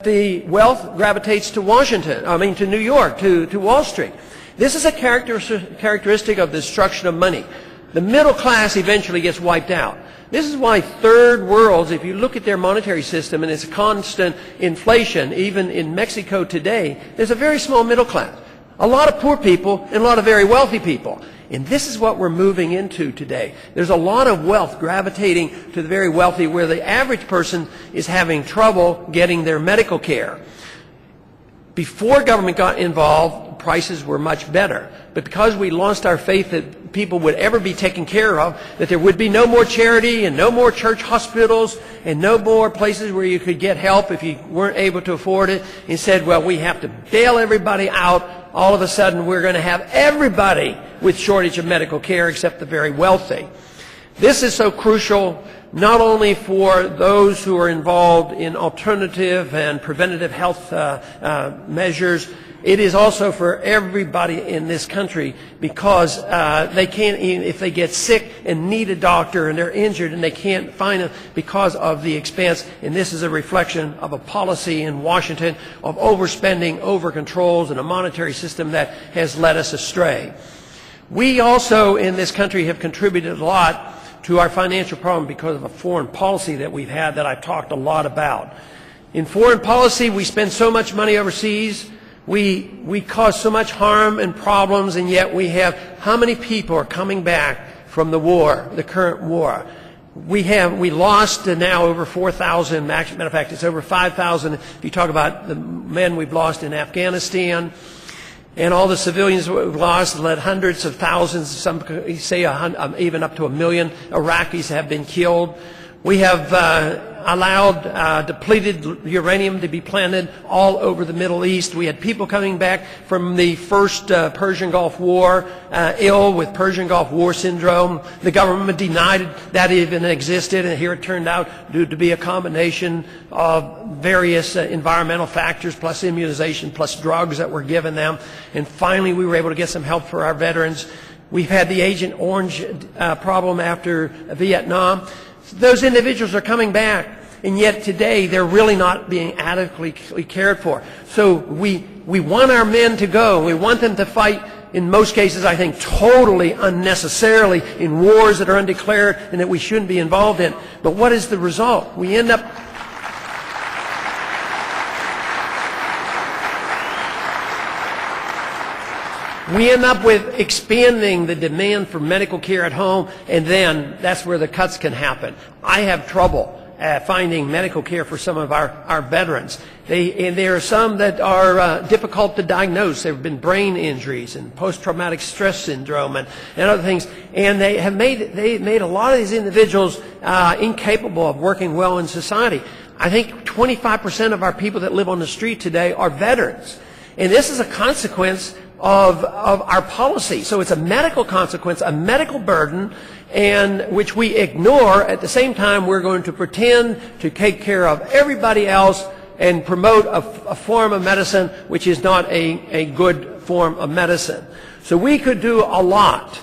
The wealth gravitates to Washington, to New York, to Wall Street. This is a characteristic of the destruction of money. The middle class eventually gets wiped out. This is why third worlds, if you look at their monetary system and it's constant inflation, even in Mexico today, there's a very small middle class. A lot of poor people and a lot of very wealthy people. And this is what we're moving into today. There's a lot of wealth gravitating to the very wealthy, where the average person is having trouble getting their medical care. Before government got involved, prices were much better. But because we lost our faith that people would ever be taken care of, that there would be no more charity and no more church hospitals and no more places where you could get help if you weren't able to afford it, and said, well, we have to bail everybody out. All of a sudden, we're going to have everybody with shortage of medical care except the very wealthy. This is so crucial not only for those who are involved in alternative and preventative health measures, it is also for everybody in this country, because they can't, even if they get sick and need a doctor and they're injured and they can't find them because of the expense. And this is a reflection of a policy in Washington of overspending, over controls, and a monetary system that has led us astray. We also in this country have contributed a lot to our financial problem because of a foreign policy that we've had that I've talked a lot about. In foreign policy, we spend so much money overseas. We cause so much harm and problems, and yet we have, how many people are coming back from the war, the current war? We lost now over 4,000, matter of fact, it's over 5,000 if you talk about the men we've lost in Afghanistan. And all the civilians we've lost, led hundreds of thousands, some say even up to 1 million Iraqis have been killed. We have allowed depleted uranium to be planted all over the Middle East. We had people coming back from the first Persian Gulf War ill with Persian Gulf War syndrome. The government denied that even existed, and here it turned out to be a combination of various environmental factors plus immunization plus drugs that were given them. And finally we were able to get some help for our veterans. We've had the Agent Orange problem after Vietnam. Those individuals are coming back, and yet today they're really not being adequately cared for. So we want our men to go. We want them to fight, in most cases, I think, totally unnecessarily in wars that are undeclared and that we shouldn't be involved in. But what is the result? We end up with expanding the demand for medical care at home, and then that's where the cuts can happen. I have trouble finding medical care for some of our veterans. And there are some that are difficult to diagnose. There have been brain injuries and post-traumatic stress syndrome and other things. And they made a lot of these individuals incapable of working well in society. I think 25% of our people that live on the street today are veterans. And this is a consequence of our policy. So it's a medical consequence, a medical burden, and which we ignore. At the same time, we're going to pretend to take care of everybody else and promote a form of medicine which is not a good form of medicine. So we could do a lot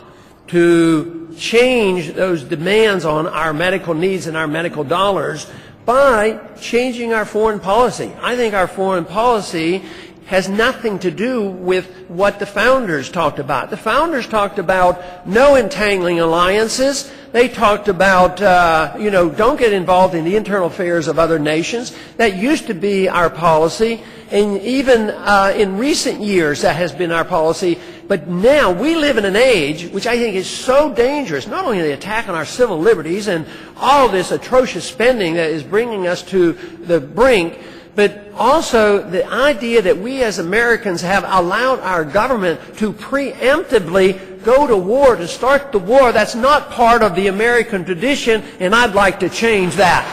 to change those demands on our medical needs and our medical dollars by changing our foreign policy. I think our foreign policy has nothing to do with what the founders talked about. The founders talked about no entangling alliances. They talked about, don't get involved in the internal affairs of other nations. That used to be our policy. And even in recent years, that has been our policy. But now we live in an age which I think is so dangerous, not only the attack on our civil liberties and all this atrocious spending that is bringing us to the brink, but also the idea that we as Americans have allowed our government to preemptively go to war, to start the war. That's not part of the American tradition, and I'd like to change that.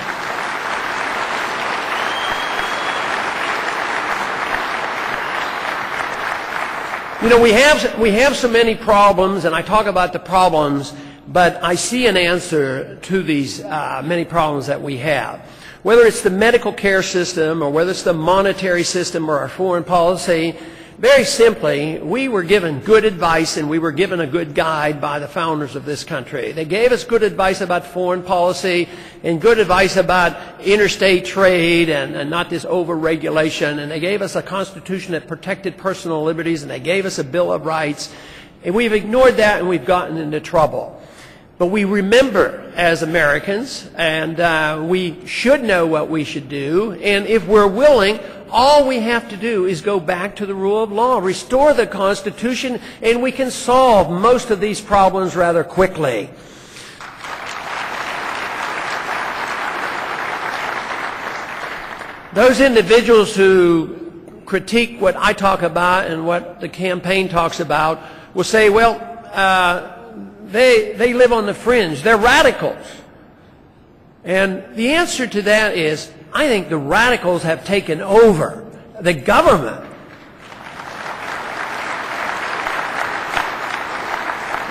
You know, we have so many problems, and I talk about the problems, but I see an answer to these many problems that we have. Whether it's the medical care system or whether it's the monetary system or our foreign policy, Very simply, we were given good advice and we were given a good guide by the founders of this country. They gave us good advice about foreign policy and good advice about interstate trade and not this over-regulation. And they gave us a constitution that protected personal liberties, and they gave us a Bill of Rights. And we've ignored that and we've gotten into trouble. But we remember as Americans, and we should know what we should do. And if we're willing, all we have to do is go back to the rule of law, restore the Constitution, and we can solve most of these problems rather quickly. Those individuals who critique what I talk about and what the campaign talks about will say, well, they live on the fringe. They're radicals. And the answer to that is, I think the radicals have taken over the government.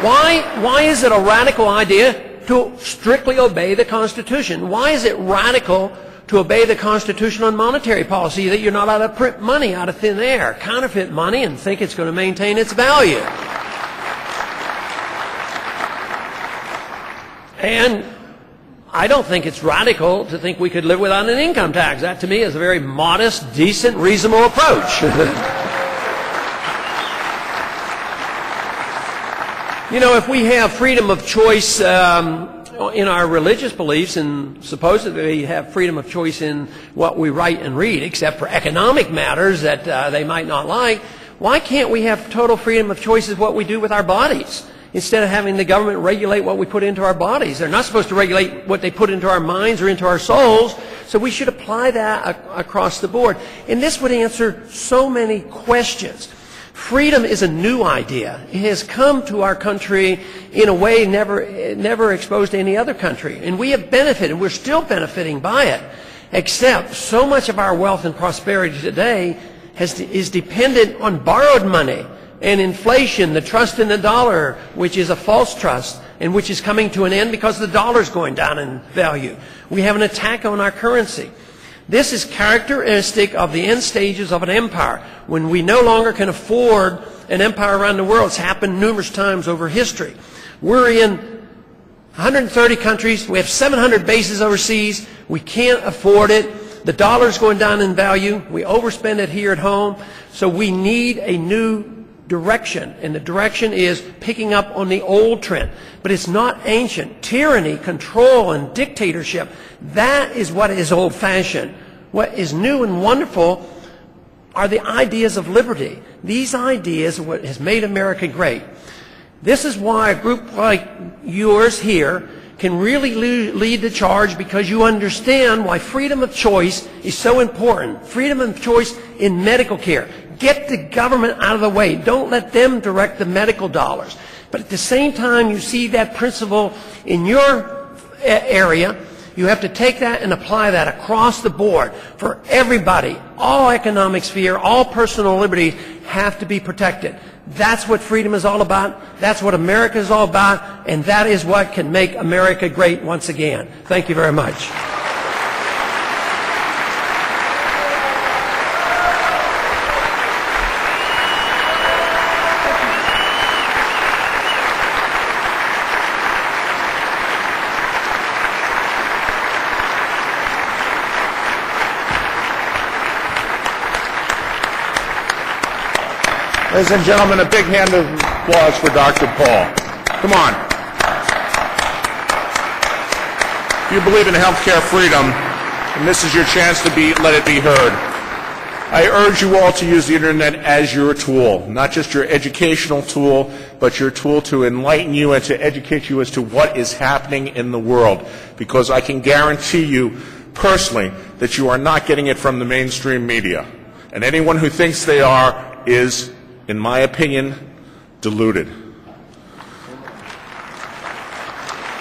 Why is it a radical idea to strictly obey the Constitution? Why is it radical to obey the Constitution on monetary policy, that you're not allowed to print money out of thin air, counterfeit money, and think it's going to maintain its value? And I don't think it's radical to think we could live without an income tax. That, to me, is a very modest, decent, reasonable approach. You know, if we have freedom of choice in our religious beliefs, and supposedly have freedom of choice in what we write and read, except for economic matters that they might not like, why can't we have total freedom of choice in what we do with our bodies? Instead of having the government regulate what we put into our bodies. They're not supposed to regulate what they put into our minds or into our souls, so we should apply that across the board. And this would answer so many questions. Freedom is a new idea. It has come to our country in a way never exposed to any other country. And we have benefited, and we're still benefiting by it. Except so much of our wealth and prosperity today is dependent on borrowed money. And inflation, the trust in the dollar, which is a false trust, and which is coming to an end because the dollar is going down in value. We have an attack on our currency. This is characteristic of the end stages of an empire, when we no longer can afford an empire around the world. It's happened numerous times over history. We're in 130 countries. We have 700 bases overseas. We can't afford it. The dollar's going down in value. We overspend it here at home. So we need a new direction, and the direction is picking up on the old trend. But it's not ancient. Tyranny, control, and dictatorship, that is what is old-fashioned. What is new and wonderful are the ideas of liberty. These ideas are what has made America great. This is why a group like yours here can really lead the charge, because you understand why freedom of choice is so important. Freedom of choice in medical care. Get the government out of the way. Don't let them direct the medical dollars. But at the same time, you see that principle in your area, you have to take that and apply that across the board for everybody. All economic sphere, all personal liberties have to be protected. That's what freedom is all about. That's what America is all about. And that is what can make America great once again. Thank you very much. Ladies and gentlemen, a big hand of applause for Dr. Paul. Come on. If you believe in healthcare freedom, and this is your chance to let it be heard, I urge you all to use the internet as your tool, not just your educational tool, but your tool to enlighten you and to educate you as to what is happening in the world. Because I can guarantee you personally that you are not getting it from the mainstream media. And anyone who thinks they are is, in my opinion, deluded.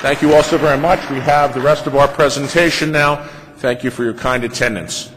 Thank you all so very much. We have the rest of our presentation now. Thank you for your kind attendance.